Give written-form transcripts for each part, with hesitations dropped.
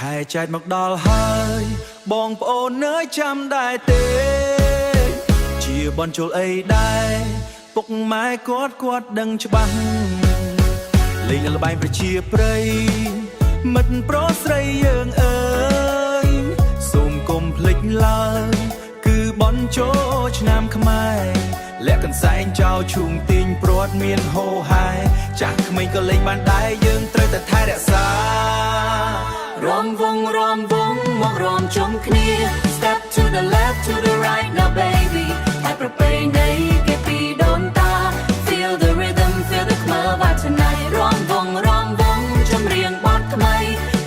ខែចែកមកដល់ហើយបងប្អូនអើយចាំដែរទេជាបនជុលអីដែរពុកម៉ែគាត់ដឹងច្បាស់លេងល្បែងប្រជាប្រិយមិត្តប្រុសស្រីយើងអើយសូមកុំភ្លេចឡើយគឺបនជុលឆ្នាំខ្មែរលាក់កន្សែងចោលឈូងទាញព្រាត់មានហូហែចាស់ក្មេងក៏លេងបានដែរយើងត្រូវតែថែរក្សារំវងមករំជុំគ្នា Step to the left to the right now baby តែប្រពៃណីគេពីដូនតា Feel the rhythm feel the club vibe tonight រំវងចម្រៀងបទថ្មី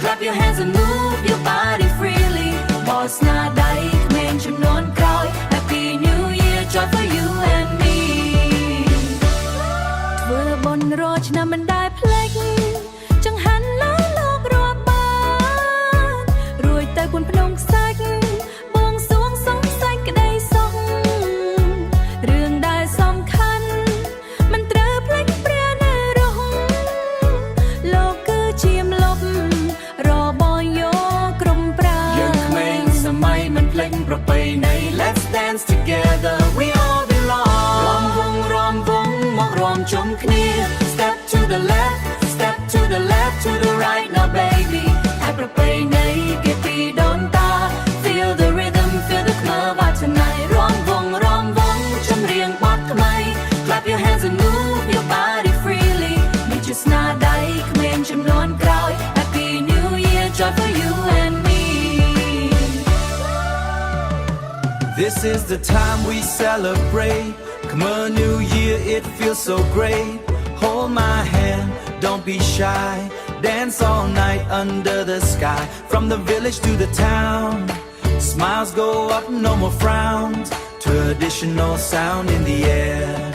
Clap your hands and move your body freely បោះស្នាដៃក្មេងចំនួនក្រោយ Happy New Year joy for you and me ធ្វើបុណ្យរកឆ្នាំមិនដែលភ្លេចចង្ហាន់ឡើយលោករាប់បានរួយទៅគុនភ្នំខ្សាច់បងសួងសងសាច់ក្តីសុខរឿងដែលសំខាន់មិនត្រូវភ្លេចព្រះនរោះលោកគឺជាម្លប់របស់យកក្រុមប្រាយើងក្មេងសម័យមិនភ្លេចប្រពៃណី Let's dance together we all belong រំវងមករំជុំគ្នា Step to the left Step to the left to the right now baby តែប្រពៃណីគេពីដូនតា Feel the rhythm feel the club vibe tonight រំវងចម្រៀងបទថ្មី Clap your hands and move your body freely មានជាស្នាដៃក្មេងចំនួនក្រោយ Happy New Year joy for you and me This is the time we celebrate Come on New Year it feels so great Hold my hand don't be shy Dance all night under the sky From the village to the town Smiles go up no more frowns Traditional sound in the air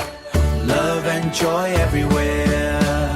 Love and joy everywhere